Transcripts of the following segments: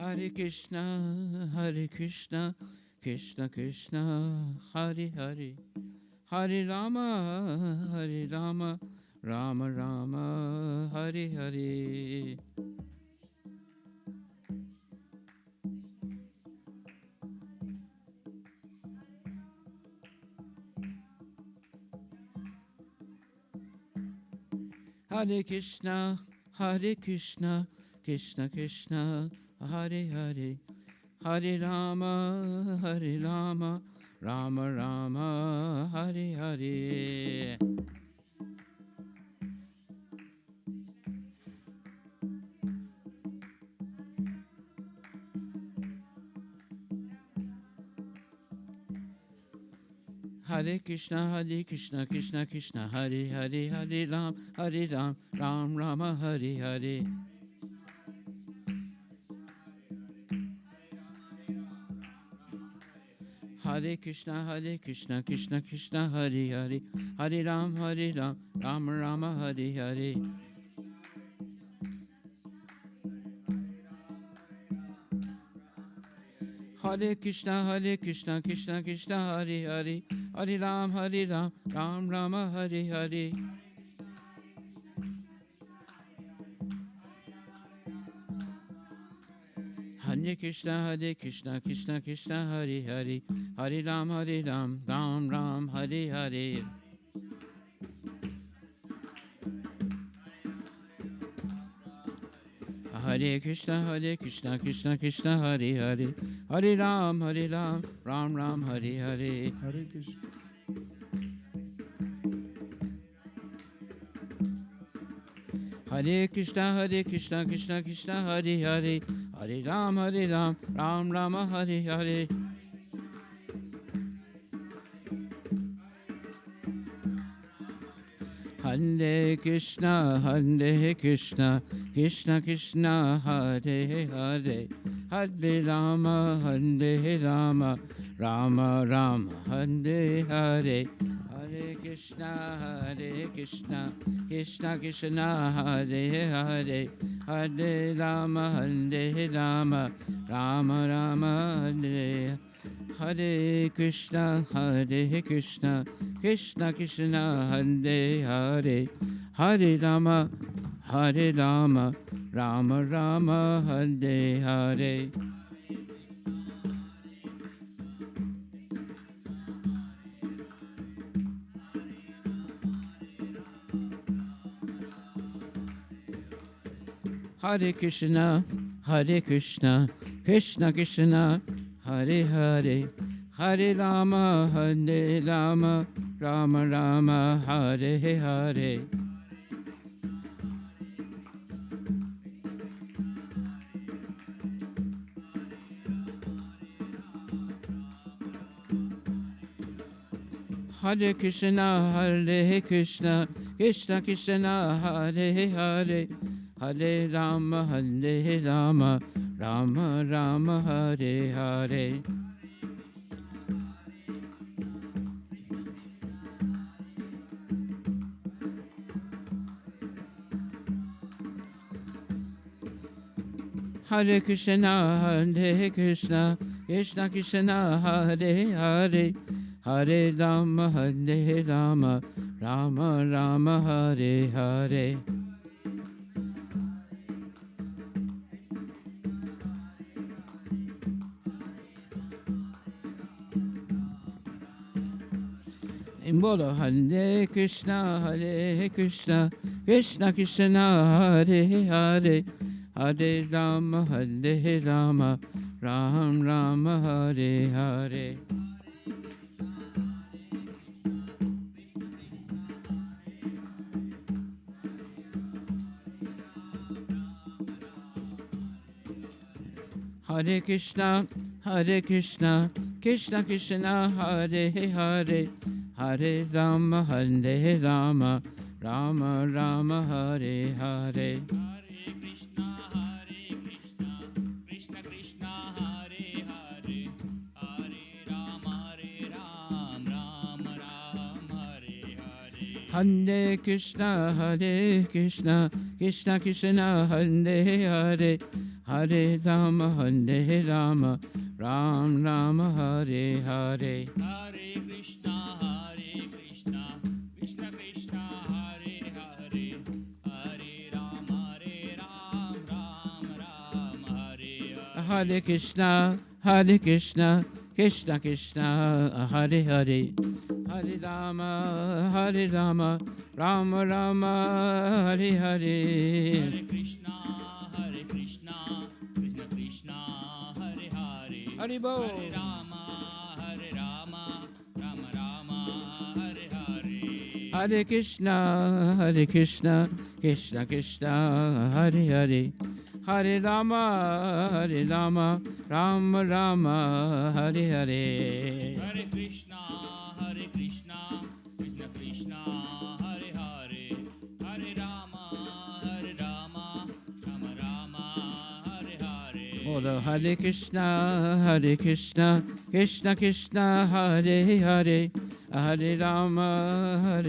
Hare Krishna, Hare Krishna, Krishna Krishna, Hare Hare, Hare Rama, Hare Rama, Rama Rama, Hare Hare. Hare Krishna, Hare Krishna, Krishna Krishna, Hare Hare, Hare Rama, Hare Rama, Rama Rama, Hare Hare. Hare Krishna, Hare Krishna, Krishna Krishna, Hare Hare, Hare Ram, Ram Rama, Hare Hare. Hare Krishna, Krishna Krishna, Hare Hare, Hare Ram, Ram Rama, Hare Hare. Hare Krishna, Krishna Krishna, Hare Hare, Hare Ram, Ram Rama, Hare Hare. Hare Krishna, Krishna Krishna, Hare Hare, Hare Ram, Ram Ram, Hare Hare. Hare Krishna, Krishna Krishna, Hare Hare, Hare Ram, Ram Ram, Hare Hare. Hare Krishna. Hare Krishna, Krishna Krishna, Hare Hare, Hare Ram, Ram Rama, Hare Hare. Hare Krishna, Krishna Krishna, Hare Hare, Hare Rama, Rama Rama, Hare Hare. Hare Krishna, Krishna Krishna, Hare Hare, Hare Rama, Rama Rama, Hare Hare Krishna, Krishna Krishna, Hare Hare, Hare Rama, Rama Rama, Hare Hare. Hare Krishna, Krishna Krishna, Hare Hare, Hare Rama, Rama Rama, Hare Hare. Hare Krishna, Krishna Krishna, Hare Hare, Hare Rama, Rama Rama, Hare Hare. Hare Krishna, Krishna Krishna, Hare Hare, Hare Rama, Rama Rama, Hare Hare. Bolo Hare Krishna, Krishna Krishna, Hare Hare, Hare Rama, Ram Rama, Hare Hare. Hare Krishna, Krishna Krishna, Hare Hare, Hare Rama, Rama Rama, Hare Hare. Hare Krishna, Krishna Krishna, Hare Hare, Hare Rama, Rama Rama, Hare Hare. Hare Krishna, Krishna Krishna, Hare Hare, Hare Rama, Ram Rama, Hare Hare. Hare Krishna, Krishna Krishna, Hare Hare, Hare Rama, Ram Ram, Hare Hare. Hare Krishna, Krishna Krishna, Hare Hare. Hare Rama, Rama Rama, Hare Hare. Hare Krishna, Krishna Krishna, Hare Hare. Haribo. Hare Rama, Rama Rama, Hare Hare. Hare Krishna, Krishna Krishna, Hare Hare. Hare Rama, Rama Rama, Hare Hare. Hare Krishna, Krishna Krishna, Hare Hare. Hare Rama, Rama Rama, Hare Hare. Bolo Hare Krishna, Krishna Krishna, Hare Hare. Hare Rama,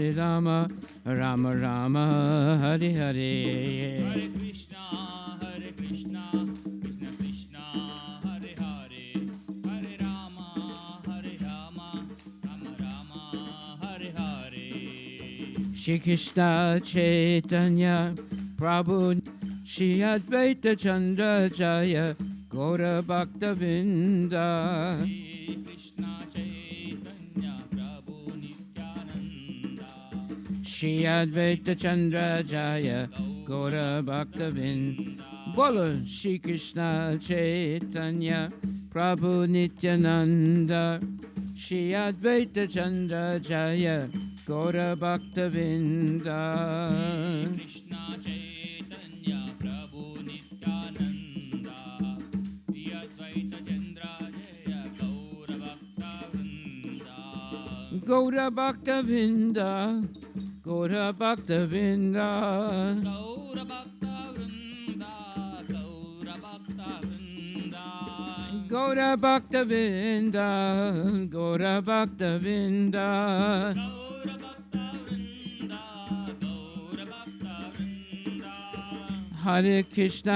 Rama Rama, Hare Hare. Hare Krishna, Krishna Krishna, Hare Hare. Hare Rama, Rama Rama, Hare Hare. Shri Krishna Chaitanya Prabhu Shri Advaita Chandra Jaya Gaura Bhakta Vinda. Shri Krishna Chaitanya Prabhu Nityananda. Shri Advaita Chandra Jaya Gaura Bhakta Vinda. Bolo Shri Krishna Chaitanya Prabhu Nityananda. Shri Advaita Chandra Jaya Gaura Bhakta Vinda. Krishna Chaitanya Prabhu Nityananda. Shri Advaita Chandra Jaya Gaura Bhakta Vrinda. Gaura Bhakta Vinda. Gaura Bhakta Vrinda. Gaura Bhakta Vrinda. Gaura Bhakta Vinda. Gaura Bhakta Vrinda. Gaura Bhakta Vrinda. Hare Krishna,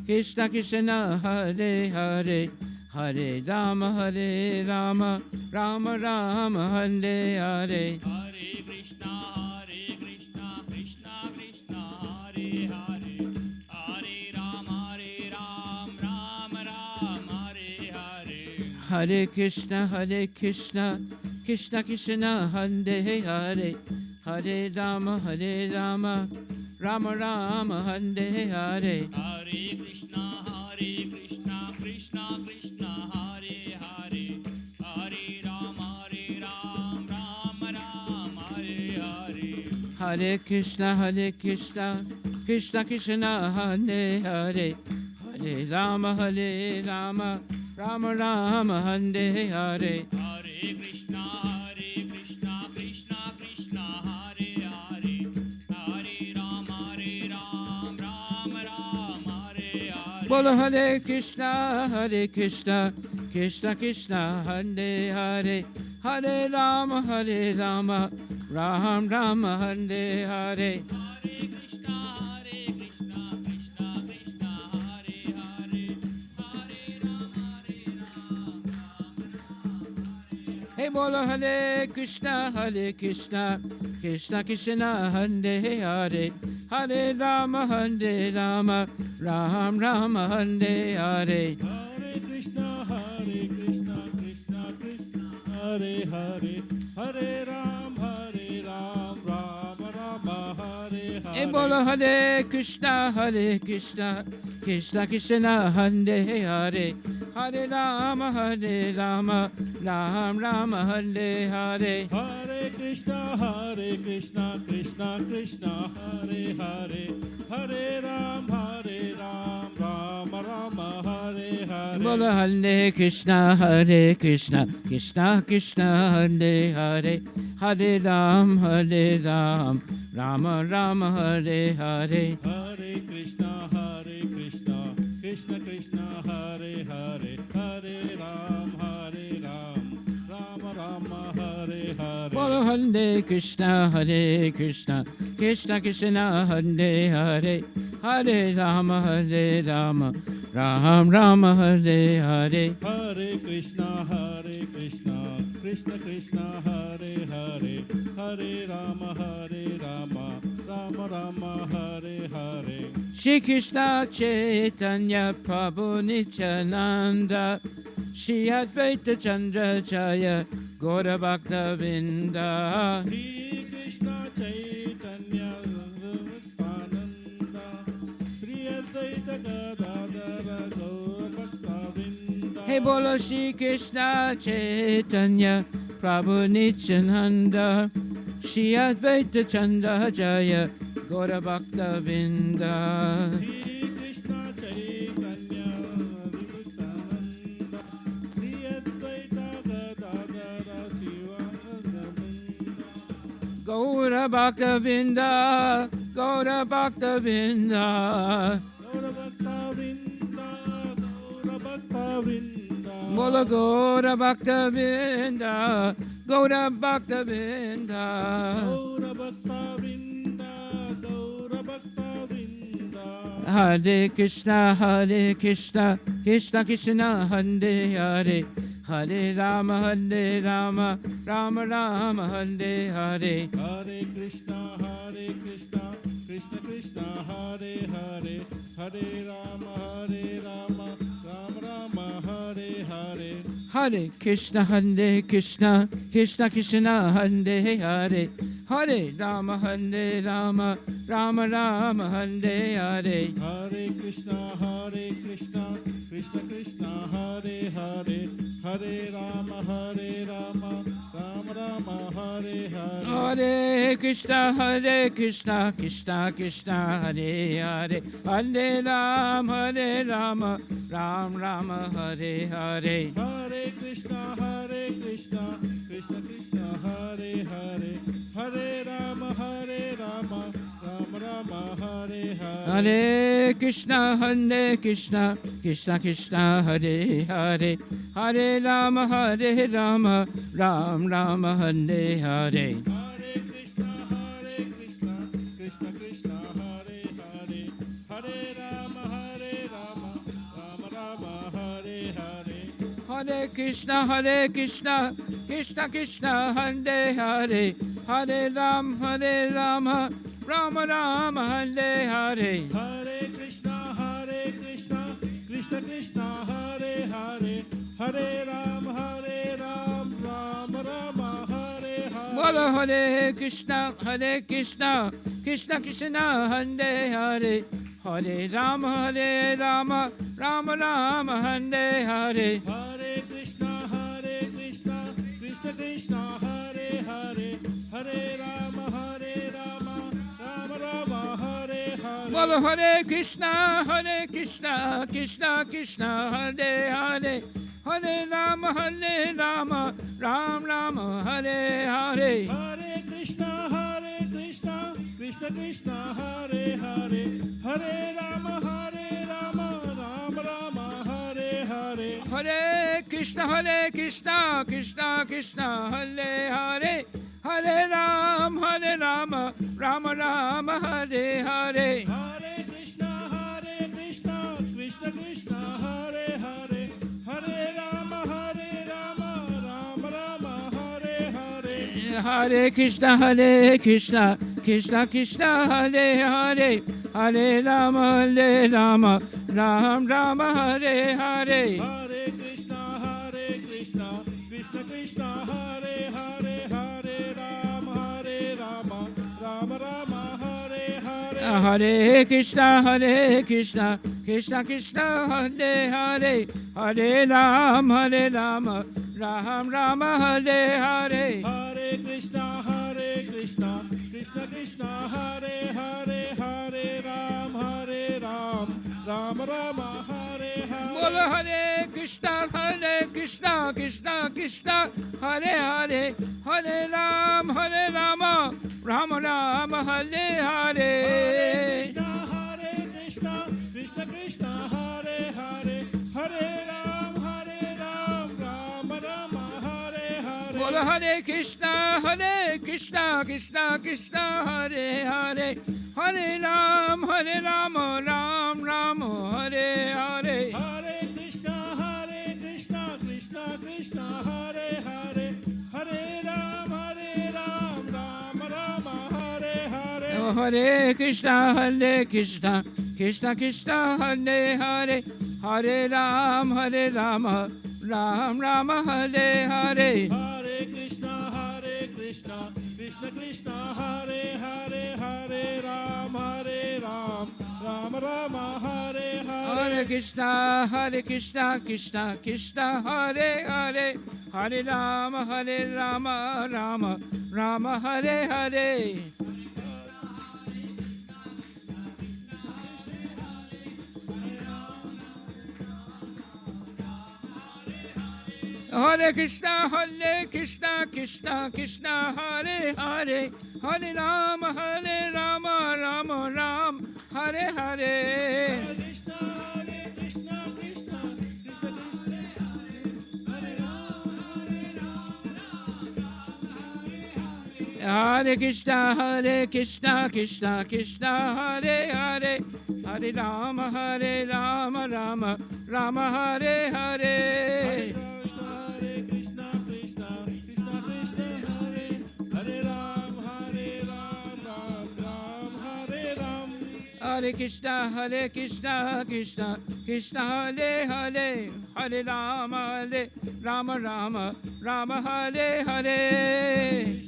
Krishna Krishna, Hare Hare. Hare Rama, Rama Rama, Hare Hare. Hare Krishna, Krishna Krishna, Hare Hare. Hare Rama, Ram Ram, Hare Hare. Hare Krishna, Krishna Krishna, Hare Hare. Hare Rama, Rama Rama, Hare Hare. Hare Krishna, Krishna Krishna, Hare Hare. Hare Rama, Ram Ram, Hare Hare. Hare Krishna, Krishna Krishna, Hare Hare. Hare Rama, Rama Rama, Hare Hare. Hare Krishna, Krishna Krishna, Hare Hare. Hare Rama, Ram Ram, Hare Hare. Bolo Hare Krishna, Krishna Krishna, Hare Hare. Hare Rama, Ram Rama, Hare Hare. Hare Krishna, Krishna Krishna, Hare Hare. Hare Rama, Hey Bolo Hare Krishna, Krishna Krishna, Hare Hare. Hare Rama, Ram Rama, Hare Hare. Hare Krishna, Krishna Krishna, Hare Hare. Hare Ram, Ram Rama, Hare Hare. Hey Bolo Hare Krishna, Krishna Krishna, Hare Hare. Hare Rama, Ram Rama, Hare Hare. Hare Krishna, Krishna Krishna, Hare Hare. Hare Ram, Rama Rama, Hare Hare. Bolo Hare Krishna, Krishna Krishna, Hare Hare. Hare Ram, Rama Rama, Hare Hare. Hare Krishna, Krishna Krishna, Hare Hare. Hare Ram, Rama Rama, Hare Hare. Bolo Hare Krishna, Krishna Krishna, Hare Hare. Hare Rama, Ram Rama, Hare Hare. Hare Krishna, Krishna Krishna, Hare Hare, Hare Rama, Rama Rama, Hare Hare. Shri Krishna Chaitanya Prabhu Nityananda, Shri Advaita Chandra Jaya Gaura Bhakta Vrinda. Shri Krishna Chaitanya Nityananda, Shri Advaita Gadadhara Gaura Bhakta Vrinda. Hey Bolo Shri Krishna Chaitanya Prabhu Nityananda, Shri Advaita Chandra Jaya Gaura Bhakta Vrinda. Shri Krishna Chaitanya Nityananda, Shri Advaita Gadadhara Shivananda. Gaura Bhakta Vrinda, Gaura Bhakta Vrinda. Gaura Bhakta Vrinda, Gaura Bhakta Vrinda. Bola Gaura Bhakta Vrinda, Gaura Bhakta Vrinda. Gaura Bhakta Vrinda, Gaura Bhakta Vrinda. Hare Krishna, Krishna Krishna, Hare Hare, Hare Rama, Rama Rama, Hare Hare. Hare Krishna, Krishna Krishna, Hare Hare, Hare Rama, Rama Rama, Hare Hare. Hare Krishna, Krishna Krishna, Hare Hare, Hare Rama, Rama Rama, Hare Hare. Hare Krishna, Krishna Krishna, Hare Hare, Hare Rama, Rama Rama, Hare Hare. Hare Krishna, Krishna Krishna, Hare Hare, Hare Rama, Ram Rama, Hare Hare. Hare Krishna, Krishna Krishna, Hare Hare, Hare Rama, Rama Rama, Hare Hare. Hare Krishna, Krishna Krishna, Hare Hare, Hare Rama, Ram Rama, Hare Hare. Hare Krishna, Krishna Krishna, Hare Hare, Hare Rama, Rama Rama, Hare Hare. Hare Krishna, Krishna Krishna, Hare Hare, Hare Rama, Rama Rama, Hare Hare. Hare Krishna, Krishna Krishna, Hare Hare, Hare Ram, Rama Rama, Hare Hare. Bolo Hare Krishna, Krishna Krishna, Hare Hare, Hare Rama, Rama Rama, Hare Hare. Hare Krishna, Krishna Krishna, Hare Hare, Hare Rama, Rama Rama, Hare Hare. Bolo Hare Krishna, Krishna Krishna, Hare Hare, Hare Rama, Ram Rama, Hare Hare. Hare Krishna, Krishna Krishna, Hare Hare, Hare Rama, Rama Rama, Hare Hare. Hare Krishna, Krishna Krishna, Hare Hare, Hare Rama, Rama Rama, Hare Hare. Hare Krishna, Krishna Krishna, Hare Hare, Hare Rama, Rama Rama, Hare Hare. Hare Krishna, Krishna Krishna, Hare Hare, Hare Rama, Ram Rama, Hare Hare. Hare Krishna, Krishna Krishna, Hare Hare, Hare Rama, Rama Rama, Hare Hare. Hare Krishna, Krishna Krishna, Hare Hare, Hare Rama, Ram Rama, Hare Hare. Hare Krishna, Krishna Krishna, Hare Hare, Hare Ram, Rama Rama, Hare Hare. Bolo Hare Krishna, Krishna, Hare Hare, Hare Rama, Rama Rama, Hare Hare. Hare Krishna, Krishna, Hare Hare, Hare Ram, Rama Rama, Hare Hare. Bolo Hare Krishna, Krishna Krishna, Hare Hare, Hare Ram, Ram Ram, Hare Hare. Hare Krishna, Krishna Krishna, Hare Hare, Hare Ram, Ram Ram, Hare Hare. Hare Krishna, Krishna Krishna, Hare Hare, Hare Ram, Ram Ram, Hare Hare. Hare Krishna, Krishna Krishna, Hare Hare, Hare Ram, Ram Ram, Hare Hare. Hare Krishna, Krishna Krishna, Hare Hare, Hare Ram, Ram Hare Hare. Hare Krishna, Krishna Krishna, Hare Hare, Hare Ram, Ram Hare Hare. Hare Krishna, Krishna Krishna, Hare Ram, Hare Krishna, Krishna Krishna, Hare Hare, Hare Ram, Ram Hare Hare. Hare Krishna, Krishna Krishna, Hare Hare, Hare Ram, Ram Hare Hare.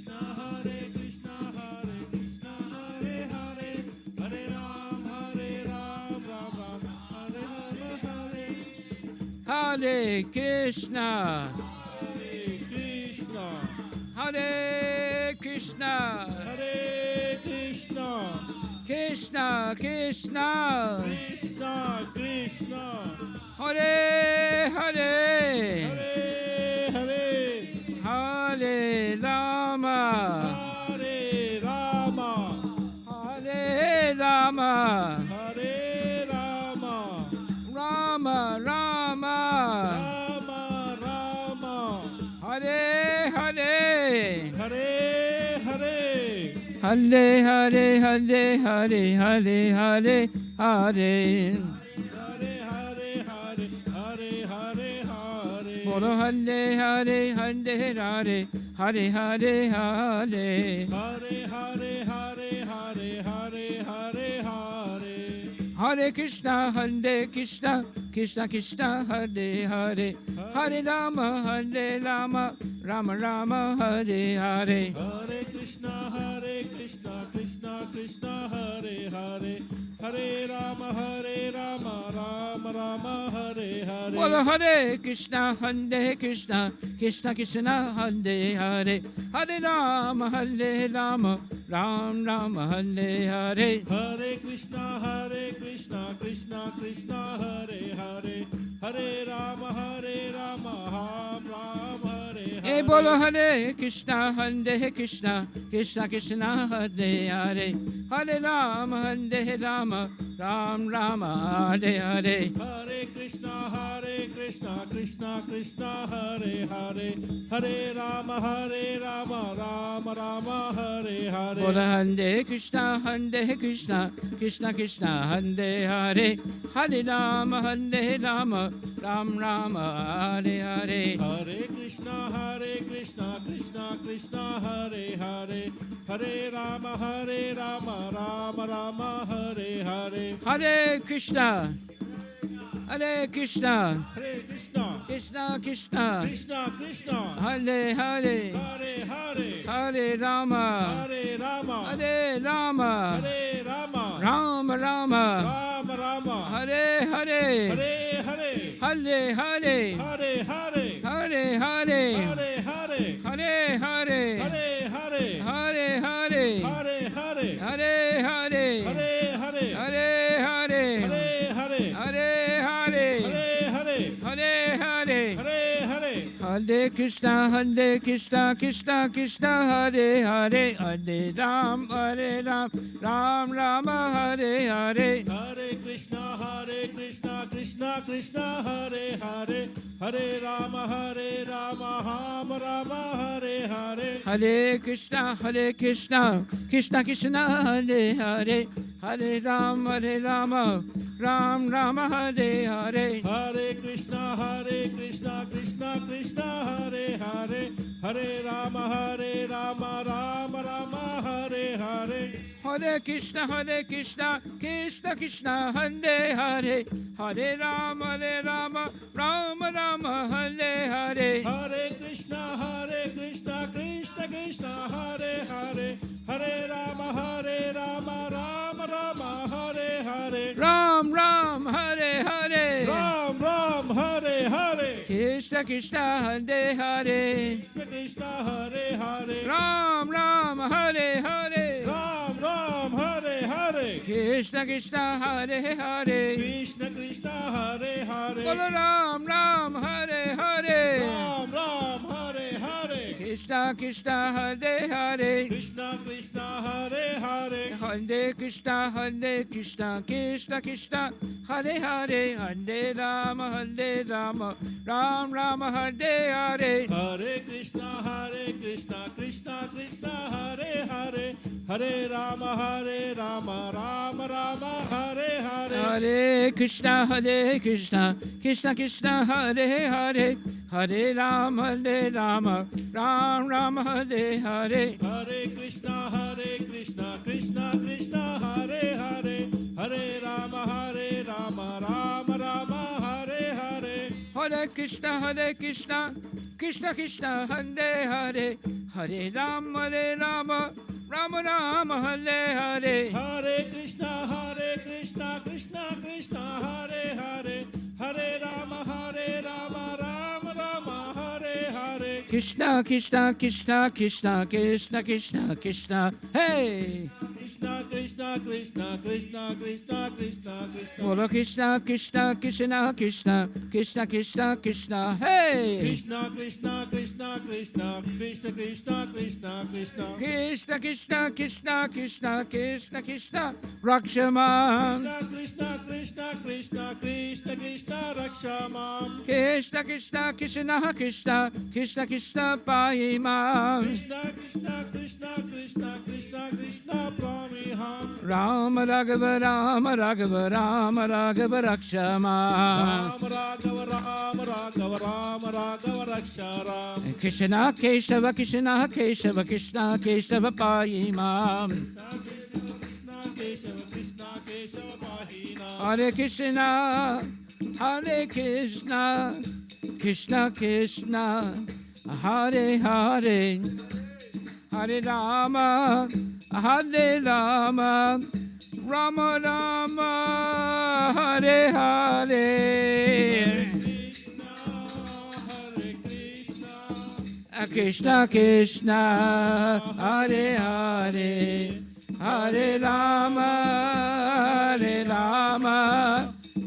Hare Krishna, Hare Krishna, Hare Krishna, Krishna Krishna, Krishna Krishna, Hare Hare, Hare Hare, Hare Rama, Hare Rama, Hare Rama, Hare Rama, Rama Rama, Rama Rama, Hare Hare, Hare Hare, Hare Hare, Hare Hare, Hare Hare, Hare. Hare Hare, Hare Hare, Hare Hare. Bolo Hare Hare, Hare Hare, Hare Hare, Hare. Hare Hare, Hare Hare, Hare Hare, Hare. Hare Krishna, Krishna Krishna, Hare Hare, Hare Rama, Rama Hare Hare. Hare Krishna, Krishna Krishna, Hare Hare, Hare Rama, Rama Hare Hare. Bolo Hare Krishna, Krishna Krishna, Hare Hare, Hare Rama, Ram Hare Hare. Hare Krishna, Krishna Krishna, Hare Hare, Hare Rama, Ram Hare Hare. Hey, Bolo Hare Krishna, Krishna Krishna, Hare Hare, Hare Rama, Ram Hare Hare. Hare Krishna, Krishna Krishna, Hare Hare, Hare Rama, Ram Hare Hare. Bolo Hare Krishna, Krishna Krishna, Hare Hare, Hare Rama, Ram Hare Hare. Hare Krishna, Krishna Krishna, Hare Hare, Hare Rama, Ram Hare Hare. Hare Krishna, Krishna Hare Krishna, Krishna Krishna Krishna, Hare Hare, Hare Hare, Hare Rama, Hare Rama, Hare Rama, Hare Rama, Rama Rama Hare Hare, Hare Hare, Hare Hare, Hare Hare, Hare Hare, Hare Hare, Hare Hare, Hare Hare, Hare Hare, Hare Hare, Hare Hare, Hare Hare, Hare Hare, Hare Hare, Hare Hare, Hare Hare, Hare Hare. Hare Hare. Hare Krishna, Krishna Krishna, Hare Hare, Hare Ram, Ram Hare Hare. Hare Krishna Krishna Krishna Hare Hare Hare Rama Rama Rama Hare Hare Hare Krishna Krishna Krishna Hare Hare Hare Rama Ram Rama Hare Hare Hare Krishna Krishna Krishna Hare Hare Hare Rama Rama Rama Hare Hare Hare Krishna Krishna Krishna Hare Hare Hare Rama Rama Rama Hare Hare Hare Krishna Krishna Krishna Hare Hare Hare Rama Rama Rama Hare Hare Ram Hare Hare Ram Hare Hare Krishna Hare Hare Krishna Hare Hare Ram Hare Hare Ram Hare Hare Krishna Hare Hare Krishna Hare Hare Bolo Ram Hare Hare Ram Hare Hare Krishna Hare Hare Krishna Hare Hare Hare Krishna Krishna Hare Hare Hare Rama Ram Hare Hare Hare Krishna Krishna Hare Hare Hare Rama Rama Rama Hare Hare Hare Krishna Krishna Hare Hare Hare Rama Ram Hare Hare Hare Krishna Krishna Hare Hare Hare Rama Rama Rama Hare Hare Hare Krishna Krishna Hare Hare Hare Rama Rama Rama Hare Hare Hare Krishna Krishna Hare Hare Hare Rama Rama Rama Hare Hare Krishna Hey Krishna Bolo Krishna Hey Krishna Krishna Rakshaman Krishna Rakshamam Krishna Pahimam Krishna Pramiham Rama Raghava Rakshaman Raghava Raksharam Krishna Keshava Pahimam Krishna Pahina Hare Krishna Krishna Hare Hare Hare Rama Rama Rama Hare Hare Krishna Hare Hare Hare Rama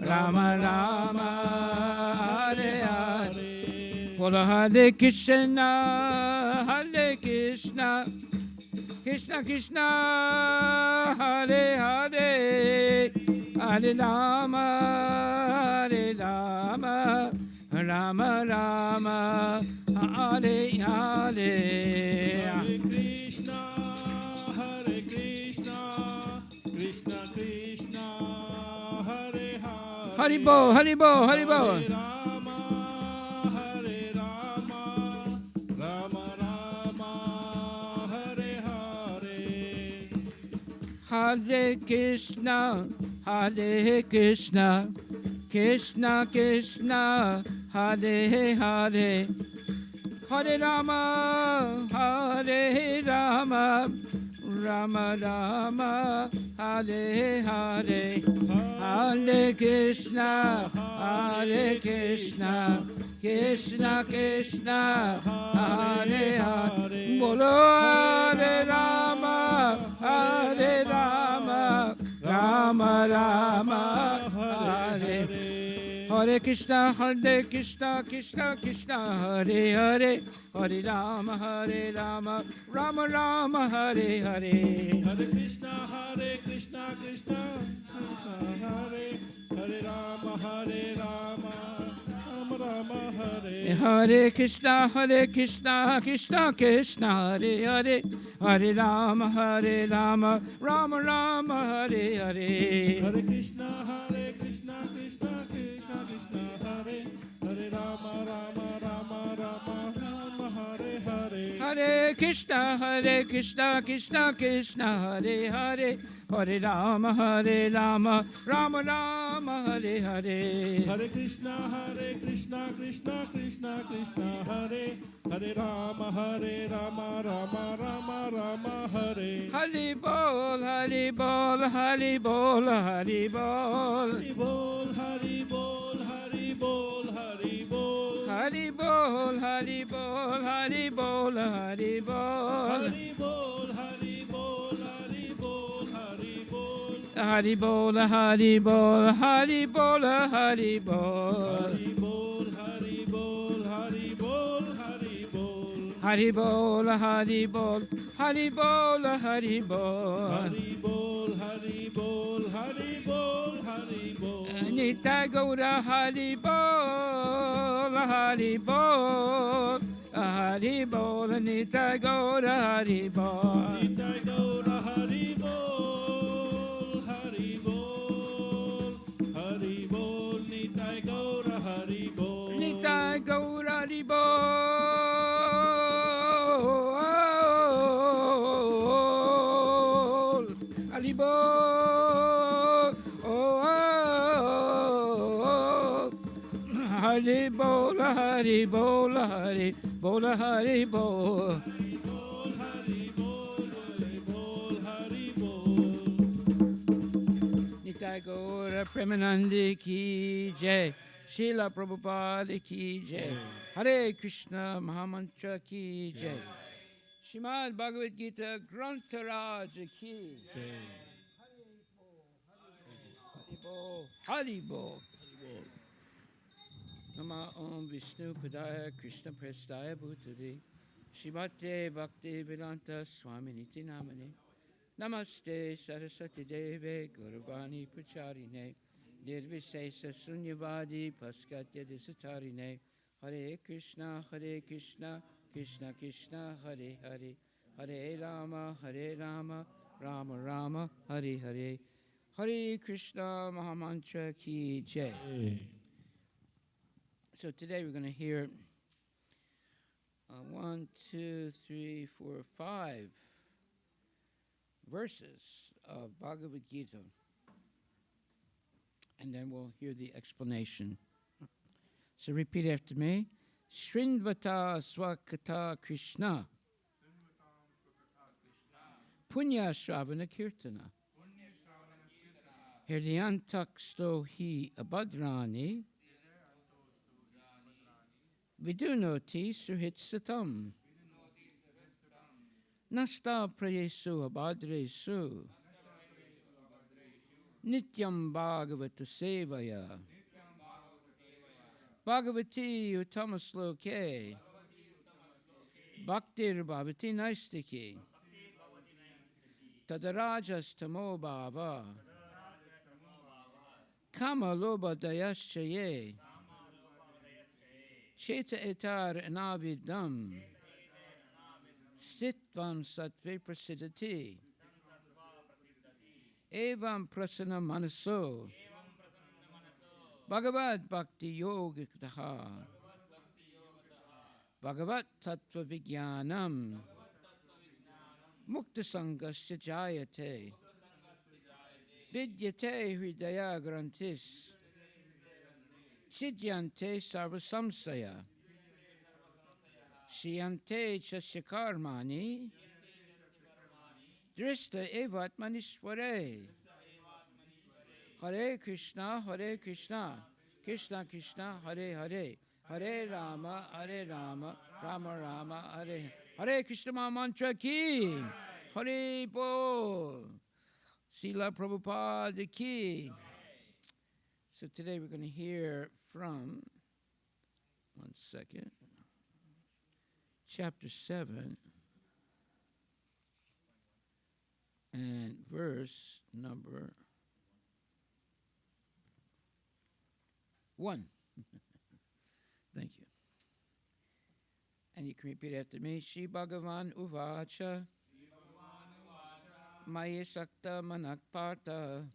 Rama Rama Hare Hare Bolo Hare Krishna Krishna Hare Hare Hare Rama Rama Rama Hare Hare Hare Krishna Krishna Hare Hare Haribo Hare Rama Rama Rama Hare Hare Hare Krishna Krishna Hare Hare Hare Rama Rama Rama Hare Hare Hare Krishna Krishna Hare Hare Bolo Hare Rama Rama Rama Hare Hare Krishna Krishna Hare Hare Hare Rama Rama Rama Hare Hare Hare Krishna Krishna Hare Hare Rama, Rama Rama, Hare. Hare Krishna, Krishna Krishna, Hare Hare, Hare Rama, Rama Rama, Hare Hare. Hare Krishna, Krishna Krishna, Hare Hare Rama, Rama Rama, Hare Hare. Hare Krishna, Krishna Krishna, Hare Hare, Hare Rama, Rama Rama, Hare Hare. Hare Krishna, Krishna Krishna, Hare Hare Rama, Rama Rama, Hare. Hari bol, Hari bol, Hari bol, Hari bol. Hari bol, Hari bol, Hari bol, Hari bol. Hari bol, Hari bol, Hari bol, Hari bol. Hari bol, Hari bol, Hari bol, Hari bol. Hari bol, Hari bol, Hari bol, Hari bol. Hari bol, Hari bol, Hari bol, Hari bol. Hari bol, Hari bol, Hari bol, Hari bol. Hari bol, Hari bol, Hari bol, Hari bol. Nitya Gaura Hari bol, Hari bol. Hari bol, Nitya Gaura Hari bol. Nitai Gaura Hari bol, Hari bol, Hari bol. Nitai Gaura Hari bol. Nitya Gaura Hari bol. Hari bol. Hari bol, Hari bol, Hari bol, Hari bol. Nitai Gaura Premanandi ki jai, Srila Prabhupada ki jai, Hare Krishna Mahamantra ki jai, Shrimad Bhagavad Gita Grantharaj ki jai. Hari bol. Nama Om Vishnu Padaya Krishna Prestaya Bhutale Shrimate Bhakti Vedanta Swami Niti Namane Namaste Saraswati Deve Guruvani Pracharine Nirvisesa Sunyavadi Paskatya Disatarine Hare Krishna Krishna Krishna Hare Hare Hare Rama Rama Rama Hare Hare. Hare Krishna Mahamantra Ki Jai. So today we're going to hear 1, 2, 3, 4, 5 verses of Bhagavad Gita. And then we'll hear the explanation. So repeat after me. Shrindvata Swakata Krishna. Punya Shravana Kirtana. Hiryantaksto hi abhadrani. Vidunoti suhitsatam. Nasta prayesu abhadresu. Nityam bhagavata sevaya. Bhagavati utamasloke. Bhaktir bhavati naistiki. Tadarajas tamo bhava. Kama loba dayaschaye. Cheta etar anavidam. Sitvam sattve prasidati. Evam prasana manaso. Bhagavad bhakti yogiktaha. Bhagavat tattva vijnanam. Mukta sangasya jayate. Vidyate hridaya grantis. Chidyante sarvasamsaya. Shiyante chasya karmani. Drishta evat manishware. Hare Krishna, Krishna Krishna, Hare Hare, Hare Rama, Rama Rama, Hare Hare Krishna Mantra ki, Hare Bol, Srila Prabhupada ki. So today we're going to hear from, chapter 7 and verse number One. Thank you. And you can repeat after me. Shri Bhagavan Uvacha Maya Sakta Manakparta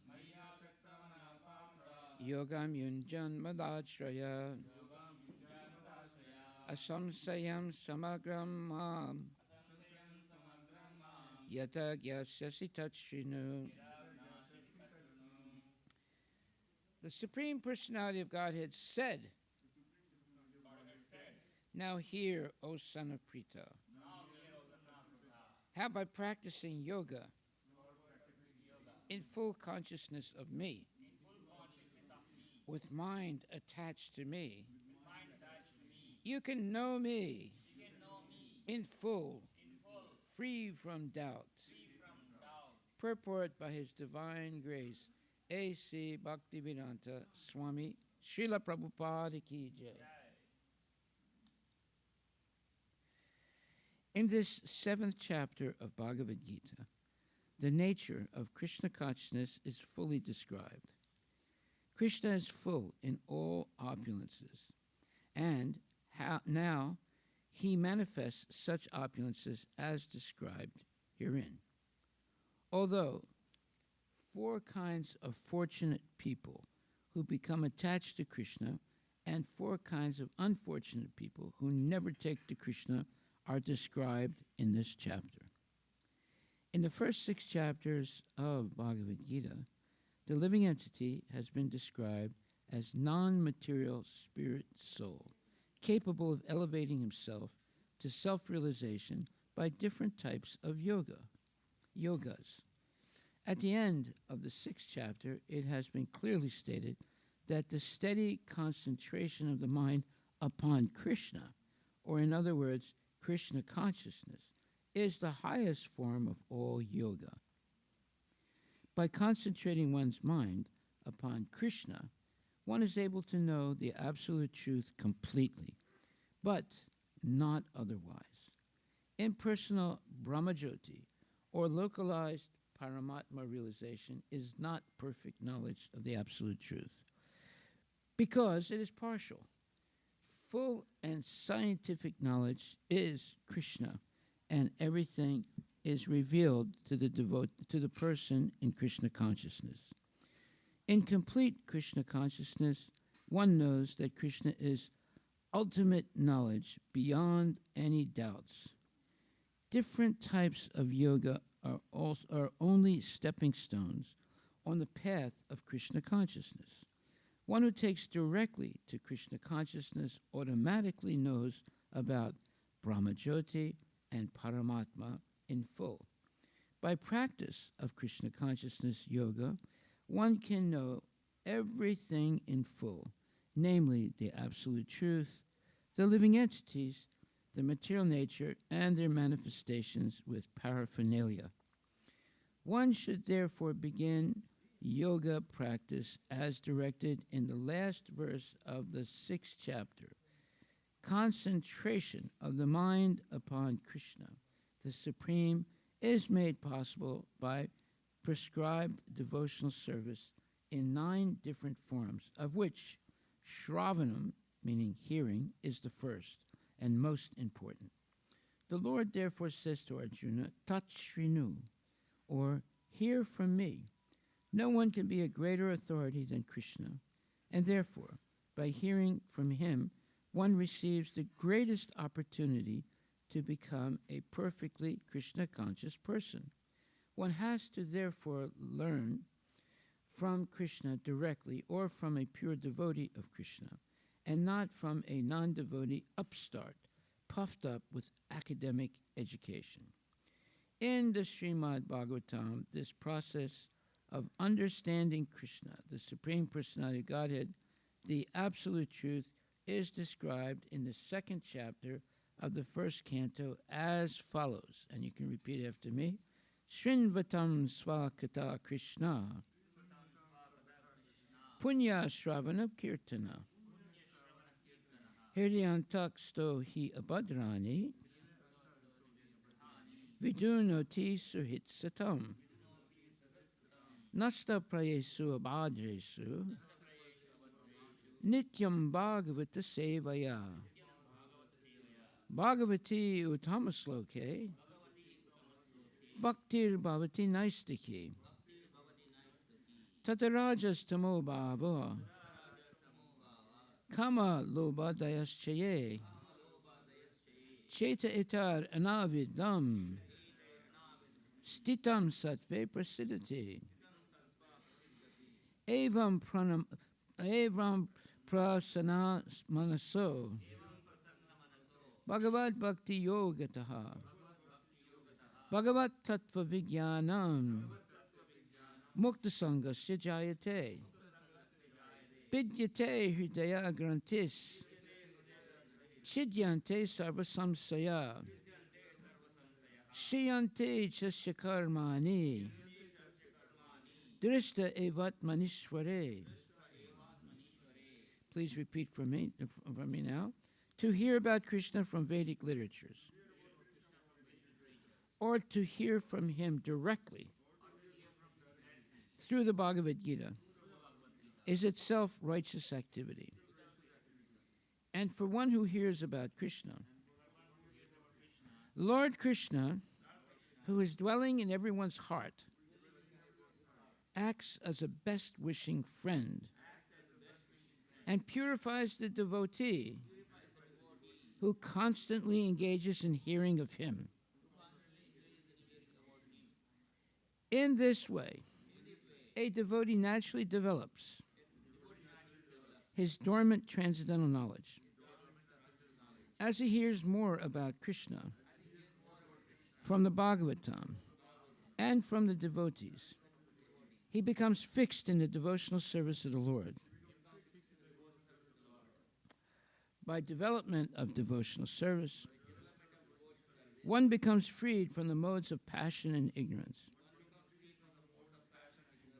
Yogam Yunjan Madachraya Asamsayam Samagram Mam Yata Gyasasi Tachrinu. The Supreme Personality of Godhead said, now hear, O son of Prita, how by practicing yoga in full consciousness of me, with mind attached to me, you can know me in full, free from doubt. Purport by His Divine Grace, A.C. Bhaktivedanta Swami Srila Prabhupada Ki Jai. In this 7th chapter of Bhagavad Gita, the nature of Krishna consciousness is fully described. Krishna is full in all opulences, and now he manifests such opulences as described herein. Although 4 kinds of fortunate people who become attached to Krishna and 4 kinds of unfortunate people who never take to Krishna are described in this chapter. In the first 6 chapters of Bhagavad Gita, the living entity has been described as non-material spirit soul, capable of elevating himself to self-realization by different types of yogas. At the end of the 6th chapter, it has been clearly stated that the steady concentration of the mind upon Krishna, or in other words, Krishna consciousness, is the highest form of all yoga. By concentrating one's mind upon Krishna, one is able to know the absolute truth completely, but not otherwise. Impersonal Brahmajyoti, or localized Paramatma realization, is not perfect knowledge of the absolute truth, because it is partial. Full and scientific knowledge is Krishna, and everything is revealed to the person in Krishna consciousness. In complete Krishna consciousness, one knows that Krishna is ultimate knowledge beyond any doubts. Different types of yoga are only stepping stones on the path of Krishna consciousness. One who takes directly to Krishna consciousness automatically knows about Brahmajyoti and Paramatma in full. By practice of Krishna consciousness yoga, one can know everything in full, namely the absolute truth, the living entities, the material nature, and their manifestations with paraphernalia. One should therefore begin yoga practice as directed in the last verse of the 6th chapter. Concentration of the mind upon Krishna, the Supreme, is made possible by prescribed devotional service in 9 different forms, of which Shravanam, meaning hearing, is the first and most important. The Lord therefore says to Arjuna, Tat Shrinu, or hear from me. No one can be a greater authority than Krishna, and therefore, by hearing from him, one receives the greatest opportunity to become a perfectly Krishna-conscious person. One has to therefore learn from Krishna directly or from a pure devotee of Krishna, and not from a non-devotee upstart, puffed up with academic education. In the Srimad Bhagavatam, this process of understanding Krishna, the Supreme Personality of Godhead, the Absolute Truth, is described in the 2nd chapter of the 1st canto as follows, and you can repeat after me. Srinvatam Svakata Krishna Punya Shravana Kirtana Hiryantaksto hi abhadrani Vidunoti suhit satam Nasta prayesu abhadresu Nityam Bhagavata Sevaya. Bhagavati Uttamasloke. Bhaktir Bhavati Naistiki. Tatarajas Tamo Bhava. Kama Loba Dayaschaye. Cheta Itar Anavidam. Stitam Sattve Prasidati. Evam Prasana Manaso. Bhagavad Bhakti Yogataha. Bhagavat Tattva Vijnanam. Mukta Sangasya Jayate. Vidyate Hridaya Grantis. Chidyante Sarva Samsaya. Shiyante Chasya Karmani. Drishta Evat Manishware. Please repeat from me now. To hear about Krishna from Vedic literatures, or to hear from him directly through the Bhagavad Gita, is itself righteous activity. And for one who hears about Krishna, Lord Krishna, who is dwelling in everyone's heart, acts as a best-wishing friend and purifies the devotee who constantly engages in hearing of him. In this way, a devotee naturally develops his dormant transcendental knowledge. As he hears more about Krishna from the Bhagavatam and from the devotees, he becomes fixed in the devotional service of the Lord. By development of devotional service, one becomes freed from the modes of passion and ignorance.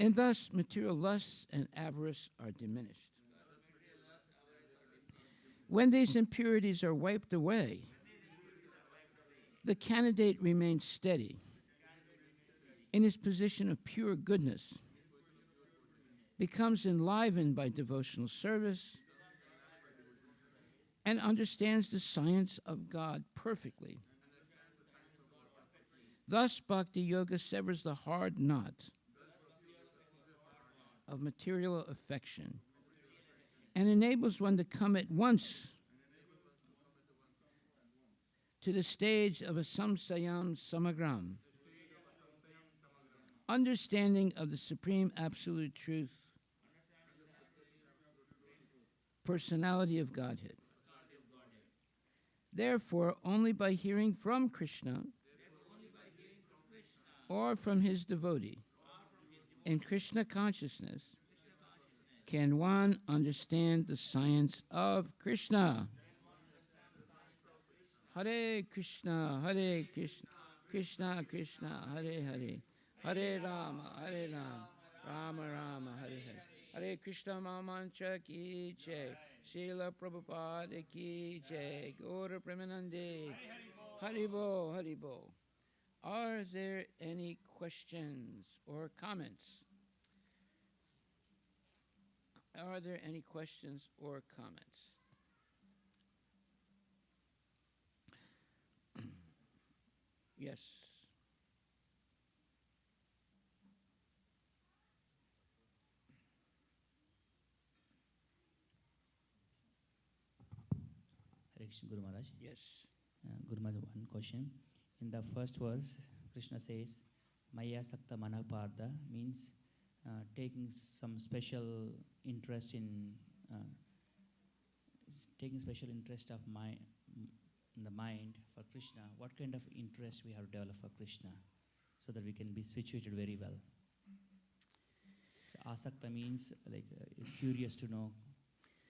And thus, material lusts and avarice are diminished. When these impurities are wiped away, the candidate remains steady in his position of pure goodness, becomes enlivened by devotional service, and understands the science of God perfectly. Thus, Bhakti Yoga severs the hard knot of material affection and enables one to come at once to the stage of a samsayam samagram, understanding of the supreme absolute truth, personality of Godhead. Therefore, only by hearing from Krishna or from his devotee in Krishna consciousness can one understand the science of Krishna. Hare Krishna, Krishna Krishna, Hare Hare, Hare Rama, Rama Rama, Hare Hare. Hare Krishna Mahamantra ki jai, Srila Prabhupada ki jai, Gaura Premanande, Haribo, Haribo. Are there any questions or comments? Are there any questions or comments? Yes. Hare Krishna, Guru Maharaj. Yes. Guru Maharaj, one question. In the first verse, Krishna says, Maya Sakta Manaparda, means taking some special interest in taking special interest of in the mind for Krishna. What kind of interest we have to develop for Krishna so that we can be situated very well? So asakta means like curious to know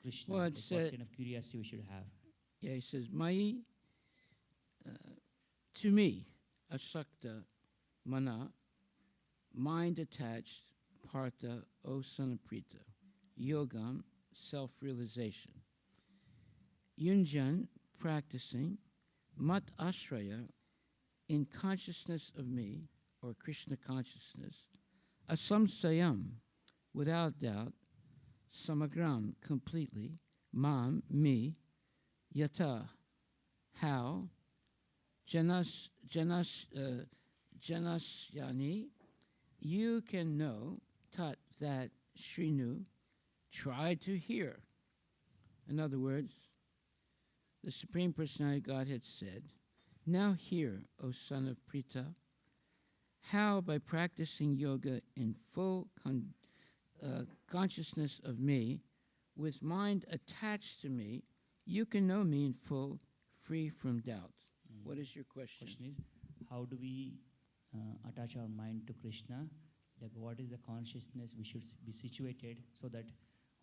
Krishna. Well, like what kind of curiosity we should have? Yeah, he says, Mai, to me, asakta, mana, mind attached, partha, O son of Prita, yogam, self-realization. Yunjan, practicing, mat ashraya, in consciousness of me, or Krishna consciousness, asamsayam, without doubt, samagram, completely, mam, me, yata, how, janasyani, you can know, tat, that, shrinu, try to hear. In other words, the Supreme Personality of Godhead said, now hear, O son of Prita, how by practicing yoga in full consciousness of me, with mind attached to me, you can know me in full, free from doubt. What is your question? Question is, how do we attach our mind to Krishna? Like, what is the consciousness we should be situated so that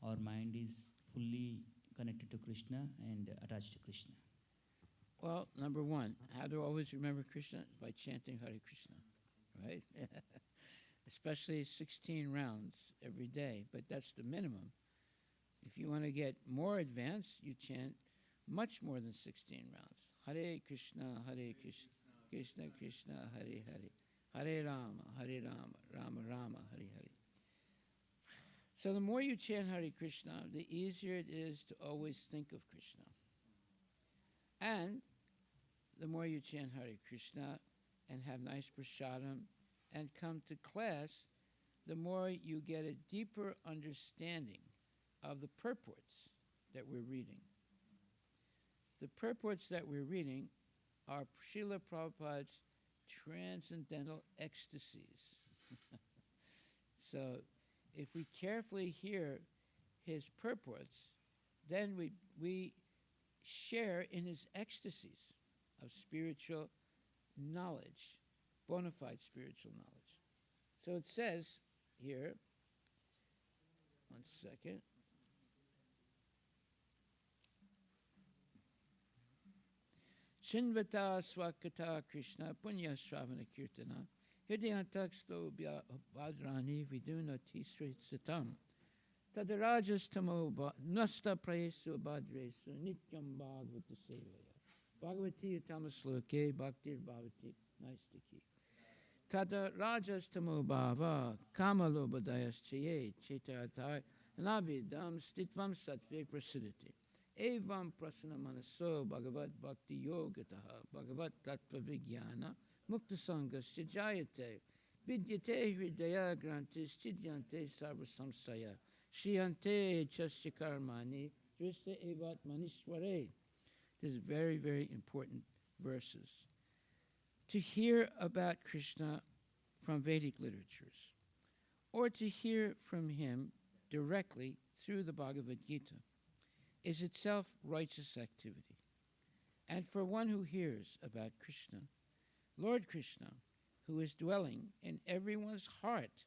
our mind is fully connected to Krishna and attached to Krishna? Well, number one, how to always remember Krishna? By chanting Hare Krishna, right? Especially 16 rounds every day, but that's the minimum. If you want to get more advanced, you chant much more than 16 rounds. Hare Krishna, Krishna Krishna, Hare Hare, Hare Rama, Rama Rama, Hare Hare. So the more you chant Hare Krishna, the easier it is to always think of Krishna. And the more you chant Hare Krishna and have nice prasadam and come to class, the more you get a deeper understanding of the purports that we're reading. The purports that we're reading are Srila Prabhupada's transcendental ecstasies. So if we carefully hear his purports, then we share in his ecstasies of spiritual knowledge, bona fide spiritual knowledge. So it says here, one second. Shinvata swakata Krishna punya shravana kirtana hridyantaksto bhadrani viduna tisri sitam tadarajas tamo nasta prayesu bhadresu nityam bhagavata sevaya bhagavati tamasloke bhaktir bhavati. Nice to keep. Tadarajas tamo bhava kamalo badayas chaye chetatai navidam stitvam sattve prasidati. Evam prasana manaso bhagavat bhakti yogataha bhagavat tattva vijnana mukta sangas chijayate vidyate hridaya grantis chidyante sarva samsaya shiyante chasya karmani drista evat manishware. This is very, very important verses. To hear about Krishna from Vedic literatures, or to hear from him directly through the Bhagavad Gita, is itself righteous activity. And for one who hears about Krishna, Lord Krishna, who is dwelling in everyone's heart,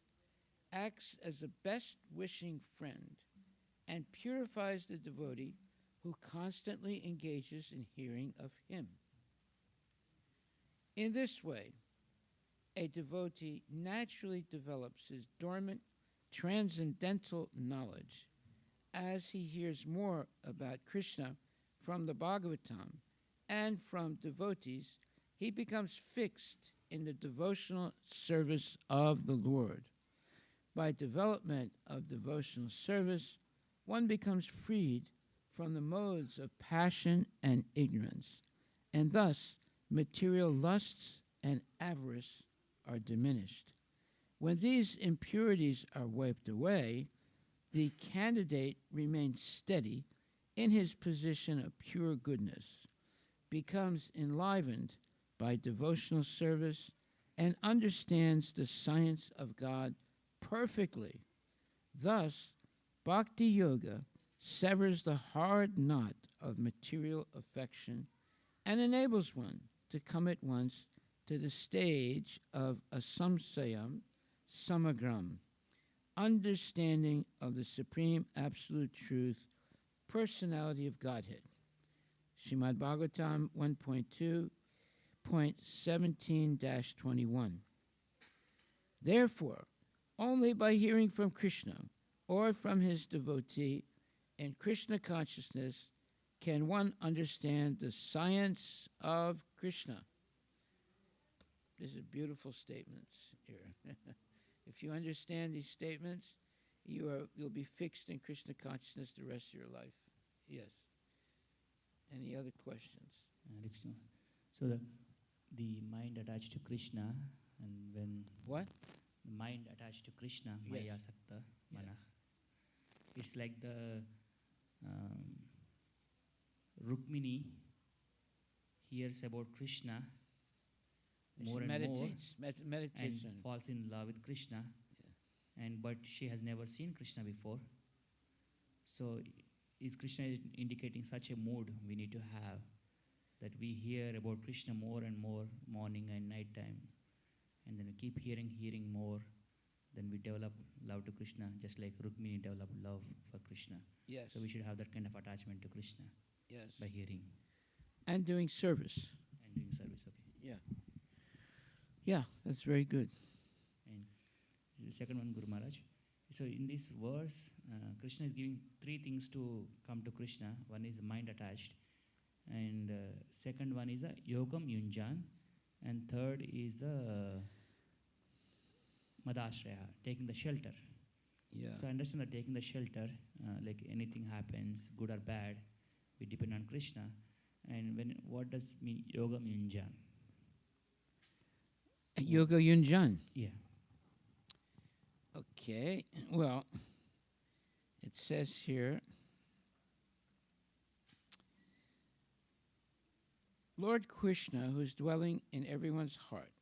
acts as a best wishing friend and purifies the devotee who constantly engages in hearing of him. In this way, a devotee naturally develops his dormant transcendental knowledge as he hears more about Krishna from the Bhagavatam and from devotees. He becomes fixed in the devotional service of the Lord. By development of devotional service, one becomes freed from the modes of passion and ignorance, and thus material lusts and avarice are diminished. When these impurities are wiped away, the candidate remains steady in his position of pure goodness, becomes enlivened by devotional service, and understands the science of God perfectly. Thus, Bhakti Yoga severs the hard knot of material affection and enables one to come at once to the stage of asamsayam samagram, understanding of the Supreme Absolute Truth, Personality of Godhead. Srimad Bhagavatam 1.2.17-21. Therefore, only by hearing from Krishna or from his devotee in Krishna consciousness can one understand the science of Krishna. These are beautiful statements here. If you understand these statements, you'll be fixed in Krishna consciousness the rest of your life. Yes. Any other questions? Krishna. So the mind attached to Krishna, and when What? the mind attached to Krishna, Yes. Maya Sakta, Mana, it's like the Rukmini hears about Krishna more and more meditates, and meditation. falls in love with Krishna, but she has never seen Krishna before. So is Krishna indicating such a mood we need to have, that we hear about Krishna more and more, morning and night time, and then we keep hearing more, then we develop love to Krishna, just like Rukmini developed love for Krishna. Yes. So we should have that kind of attachment to Krishna Yes. by hearing And doing service. and doing service. Okay. Yeah. Yeah, that's very good. And the second one, Guru Maharaj. So in this verse, Krishna is giving three things to come to Krishna. One is mind attached, and second one is a yogam yunjan, and third is the madashraya, taking the shelter. Yeah. So I understand that taking the shelter, like anything happens, good or bad, we depend on Krishna. And what does mean yogam yunjan? Yoga Yunjan. Yeah. Okay. Well, it says here, Lord Krishna, who is dwelling in everyone's heart,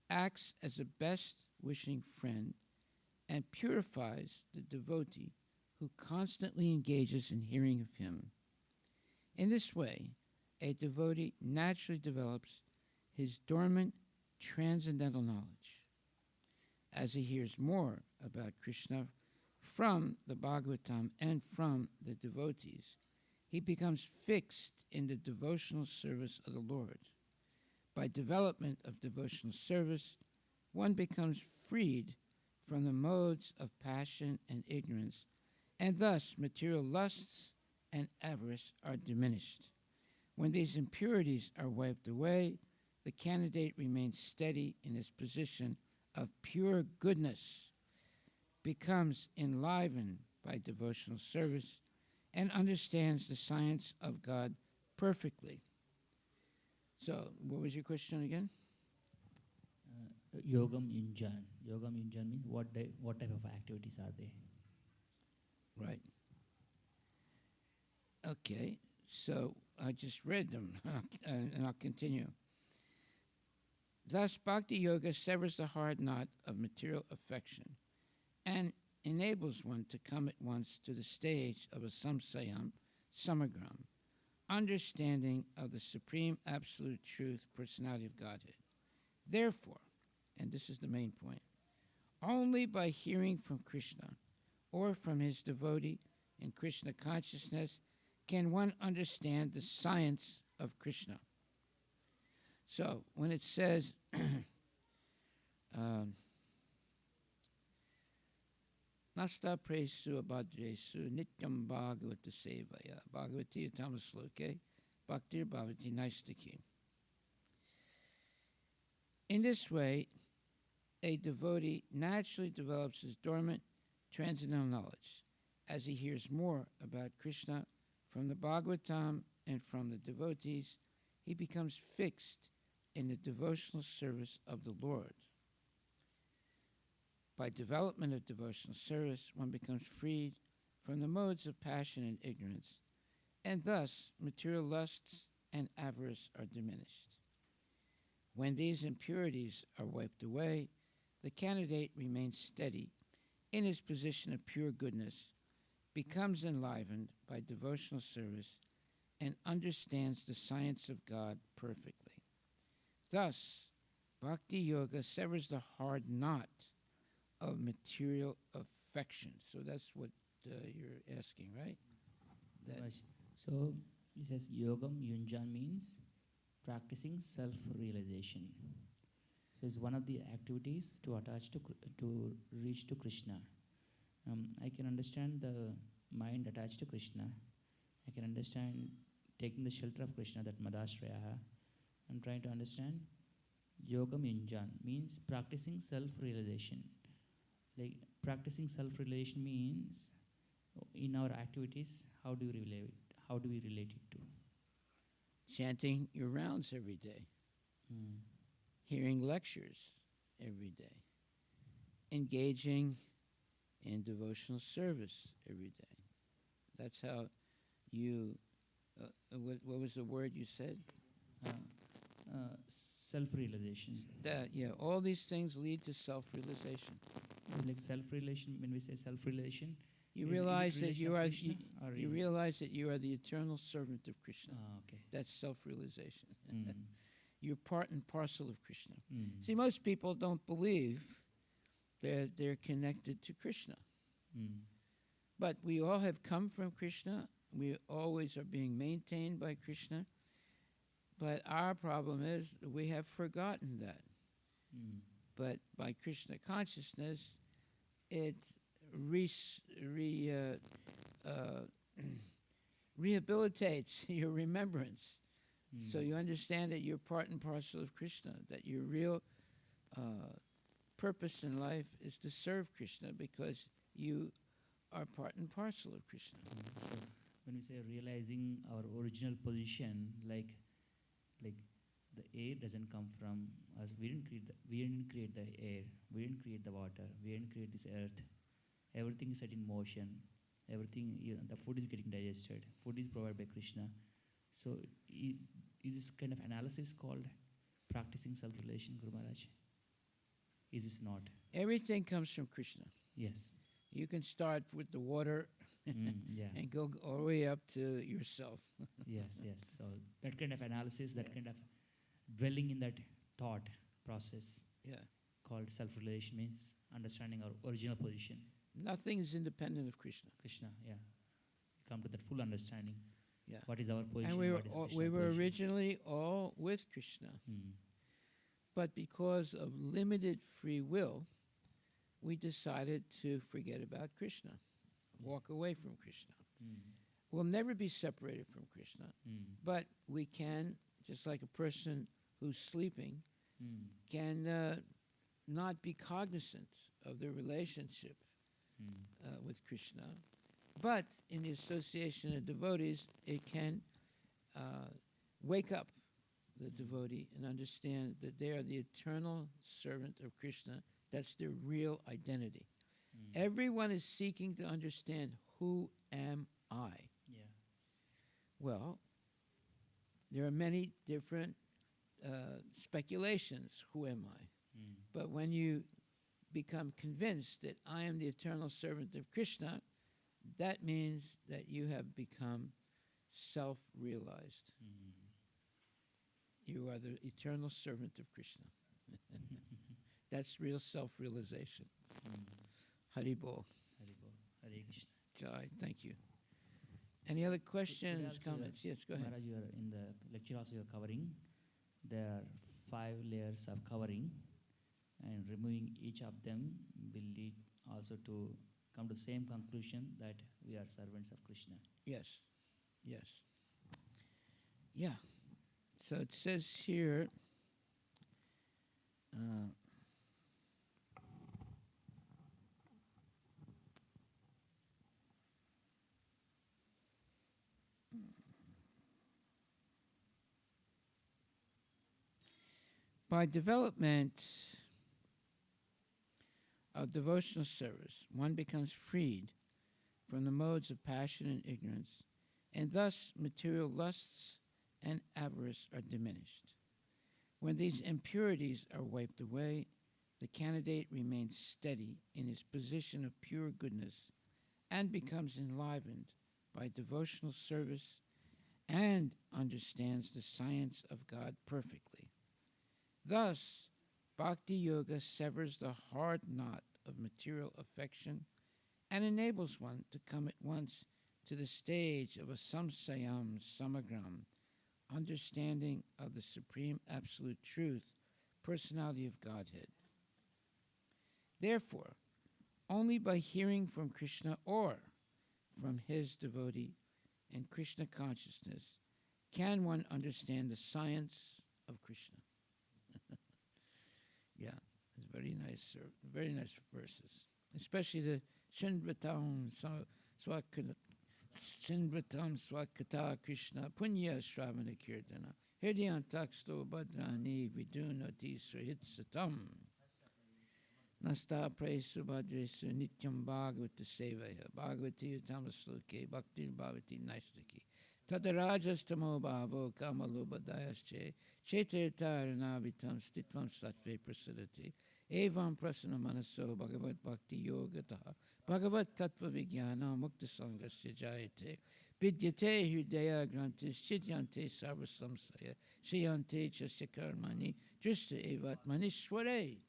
acts as a best wishing friend and purifies the devotee who constantly engages in hearing of him. In this way, a devotee naturally develops his dormant transcendental knowledge. As he hears more about Krishna from the Bhagavatam and from the devotees, he becomes fixed in the devotional service of the Lord. By development of devotional service, one becomes freed from the modes of passion and ignorance, and thus material lusts and avarice are diminished. When these impurities are wiped away, the candidate remains steady in his position of pure goodness, becomes enlivened by devotional service, and understands the science of God perfectly. So, what was your question again? Yogam yunjan. Yogam yunjan means what type of activities are they? Right. Okay, so I just read them, and I'll continue. Thus, Bhakti Yoga severs the hard knot of material affection and enables one to come at once to the stage of a samsayam, samagram, understanding of the supreme absolute truth, personality of Godhead. Therefore, and this is the main point, only by hearing from Krishna or from his devotee in Krishna consciousness can one understand the science of Krishna. So when it says, Nasta presu abhadresu nityam bhagavata sevaya bhagavati tamasloke bhaktir bhavati naistaki. In this way, a devotee naturally develops his dormant transcendental knowledge as he hears more about Krishna from the Bhagavatam and from the devotees. He becomes fixed in the devotional service of the Lord. By development of devotional service, one becomes freed from the modes of passion and ignorance, and thus material lusts and avarice are diminished. When these impurities are wiped away, the candidate remains steady in his position of pure goodness, becomes enlivened by devotional service, and understands the science of God perfectly. Thus, Bhakti Yoga severs the hard knot of material affection. So that's what you're asking, right? That So he says yogam yunjan means practicing self-realization. So it's one of the activities to attach to reach to Krishna. I can understand the mind attached to Krishna. I can understand taking the shelter of Krishna, that madashraya. I'm trying to understand yogam yunjan means practicing self-realization. Like practicing self-realization means in our activities, how do we relate? How do we relate it to? Chanting your rounds every day, Mm. hearing lectures every day, engaging in devotional service every day. That's how you, what was the word you said? Uh, uh, Self-realization. That, yeah, all these things lead to self-realization. Like self-relation, when we say self-relation, You is it realize that relation you of are, Krishna, or you is it- realize that you are the eternal servant of Krishna. Ah, okay. That's self-realization. Mm. You're part and parcel of Krishna. Mm. See, most people don't believe that they're connected to Krishna. Mm. But we all have come from Krishna. We always are being maintained by Krishna. But our problem is we have forgotten that. Mm. But by Krishna consciousness, it re- re- rehabilitates your remembrance. Mm. So you understand that you're part and parcel of Krishna, that your real purpose in life is to serve Krishna because you are part and parcel of Krishna. So when we say realizing our original position, like the air doesn't come from us. We didn't create the air. We didn't create the water. We didn't create this earth. Everything is set in motion. Everything, the food is getting digested. Food is provided by Krishna. So is this kind of analysis called practicing self-relation, Guru Maharaj? Is this not? Everything comes from Krishna. Yes. You can start with the water Yeah. and go all the way up to yourself. Yes, yes. So that kind of analysis, that kind of dwelling in that thought process Yeah. called self-realization means understanding our original position. Nothing is independent of Krishna. Krishna, yeah. Come to that full understanding. Yeah. What is our position? And we were, what is we Krishna's were position. originally all with Krishna. Mm. But because of limited free will, we decided to forget about Krishna, walk away from Krishna. Mm. We'll never be separated from Krishna, Mm. but we can, just like a person who's sleeping, Mm. can not be cognizant of their relationship Mm. with Krishna. But in the association of devotees, it can wake up the devotee and understand that they are the eternal servant of Krishna. That's their real identity. Mm. Everyone is seeking to understand, who am I? Yeah. Well, there are many different speculations, who am I? Mm. But when you become convinced that I am the eternal servant of Krishna, that means that you have become self-realized. Mm. You are the eternal servant of Krishna. That's real self-realization. Mm. Hari Bol. Hari Bol. Hare Krishna. Jai, thank you. Any other questions, also, comments? Yes, go ahead. Maharaj, you are in the lecture also you are covering. There are 5 layers of covering, and removing each of them will lead also to come to the same conclusion that we are servants of Krishna. Yes, yes. Yeah. So it says here, by development of devotional service, one becomes freed from the modes of passion and ignorance, and thus material lusts and avarice are diminished. When these impurities are wiped away, the candidate remains steady in his position of pure goodness and becomes enlivened by devotional service and understands the science of God perfectly. Thus, Bhakti Yoga severs the hard knot of material affection and enables one to come at once to the stage of a samsayam samagram, understanding of the supreme absolute truth, personality of Godhead. Therefore, only by hearing from Krishna or from his devotee and Krishna consciousness can one understand the science of Krishna. Yeah, it's very nice verses. especially the Shinvatam Swakata Krishna Punya Shravana Kirtana. Hridyan Taksto Badrani Vidunati Srihitsatam. Nasta Presu Bhadresu Nityam Bhagavata Sevaya Bhagavati Utamasloke Bhakti Bhavati Naistaki Tadarajas Bhavo Kamalubadayasche Chetirtaranavitam Stitvam Sattve Prasadati Evam Prasana Manaso Bhagavat Bhakti Yogataha Bhagavat Tattva Vijnana Mukta Sangasya Jayate Vidyate Hridaya Grantis Chidyante Sarvasamsaya Shiyante Chasya Karmani Drishta Evat Manishware.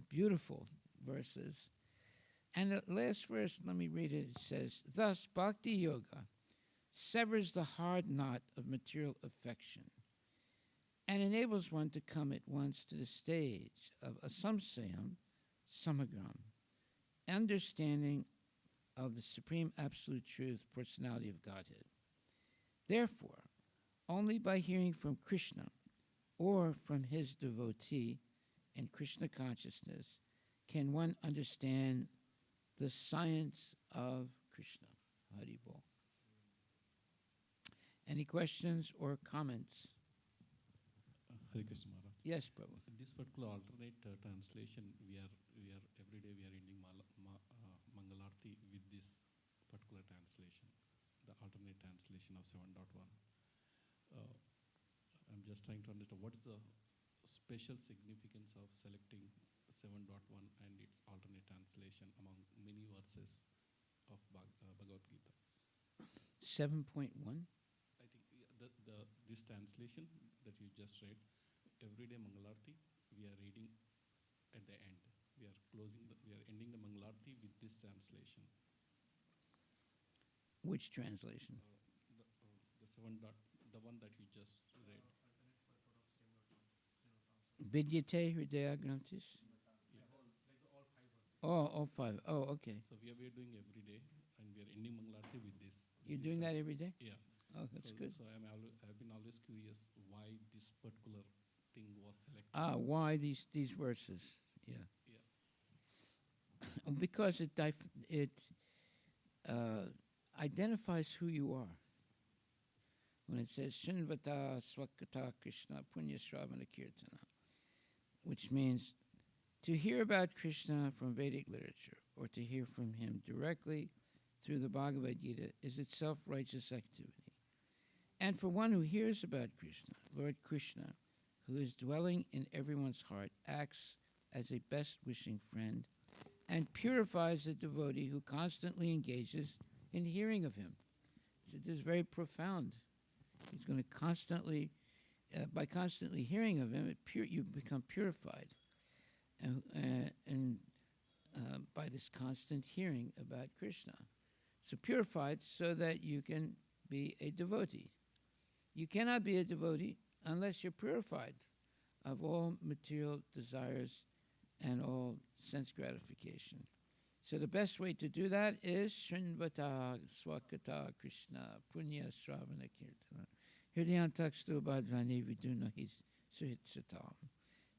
Beautiful verses. And the last verse, let me read it. It says, thus Bhakti Yoga severs the hard knot of material affection and enables one to come at once to the stage of asamsayam samagram, understanding of the supreme absolute truth, personality of Godhead. Therefore, only by hearing from Krishna or from his devotee in Krishna consciousness can one understand the science of Krishna. Haribol. Any questions or comments? Hare Krishna Maharaj. Yes, Prabhu. This particular alternate translation, we are every day we are ending Mangalarti with this particular translation, the alternate translation of 7.1. I'm just trying to understand what is the special significance of selecting 7.1 and its alternate translation among many verses of Bhagavad Gita. 7.1? I think this translation that you just read, everyday Mangalarti, we are reading at the end. We are ending the Mangalarti with this translation. Which translation? The one that you just read. Vidyate Hridaya Grantis? Oh, all five. Oh, okay. So we are doing every day, and we are ending Mangalarti with this. You're doing that every day? Yeah. Oh, that's good. So I've been always curious why this particular thing was selected. Why these verses? Yeah. Yeah. Because it identifies who you are. When it says Shinvata Swakata Krishna Punya Shravana Kirtana, which means to hear about Krishna from Vedic literature or to hear from him directly through the Bhagavad Gita is itself righteous activity. And for one who hears about Krishna, Lord Krishna, who is dwelling in everyone's heart, acts as a best-wishing friend and purifies the devotee who constantly engages in hearing of him. So this is very profound. He's going to constantly, by constantly hearing of him, you become purified. And by this constant hearing about Krishna. So purified so that you can be a devotee. You cannot be a devotee unless you're purified of all material desires and all sense gratification. So the best way to do that is Srinvata Swakata Krishna Punya Shravana Kirtana Hridyantakstu Bhadrani Viduna Suhitsatam.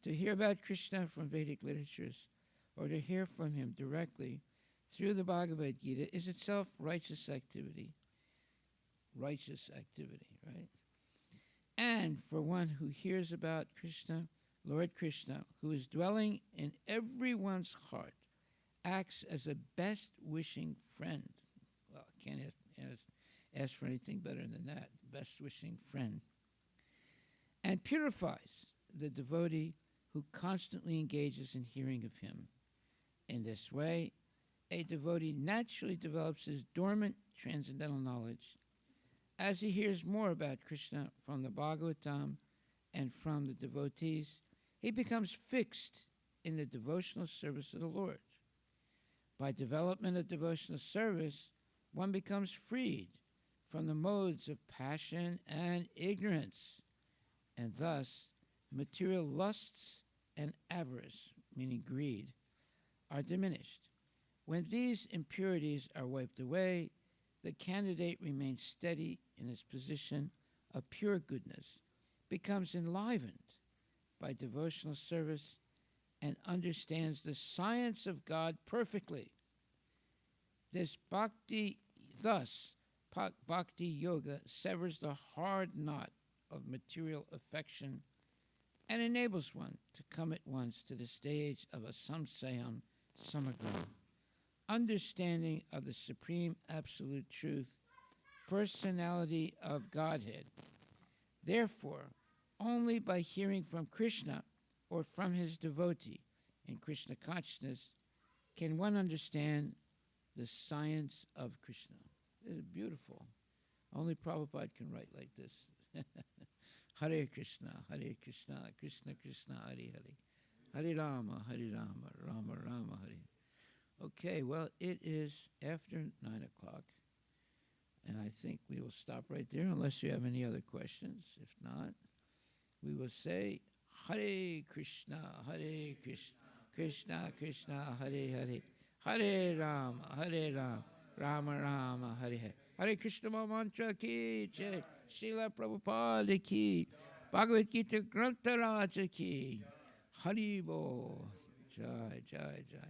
To hear about Krishna from Vedic literatures or to hear from him directly through the Bhagavad Gita is itself righteous activity. Righteous activity, right? And for one who hears about Krishna, Lord Krishna, who is dwelling in everyone's heart, acts as a best-wishing friend. Well, I can't ask for anything better than that. Best-wishing friend. And purifies the devotee who constantly engages in hearing of him. In this way, a devotee naturally develops his dormant transcendental knowledge as he hears more about Krishna from the Bhagavatam and from the devotees. He becomes fixed in the devotional service of the Lord. By development of devotional service, one becomes freed from the modes of passion and ignorance, and thus material lusts and avarice, meaning greed, are diminished. When these impurities are wiped away, the candidate remains steady in his position of pure goodness, becomes enlivened by devotional service, and understands the science of God perfectly. This bhakti yoga severs the hard knot of material affection and enables one to come at once to the stage of a samsayam samagram, understanding of the supreme absolute truth, personality of Godhead. Therefore, only by hearing from Krishna or from his devotee in Krishna consciousness can one understand the science of Krishna. It is beautiful. Only Prabhupada can write like this. Hare Krishna, Krishna Krishna, Hare Hare. Hare Rama, Rama Rama, Hare. Okay, well, it is after 9 o'clock, and I think we will stop right there unless you have any other questions. If not, we will say Hare Krishna, Krishna Krishna, Hare Hare, Hare Rama, Rama Rama, Hare Hare. Hare Krishna Mantra ki jai, Srila Prabhupada ki, Bhagavad Gita Grantha Raja ki, Haribo, Jai Jai Jai.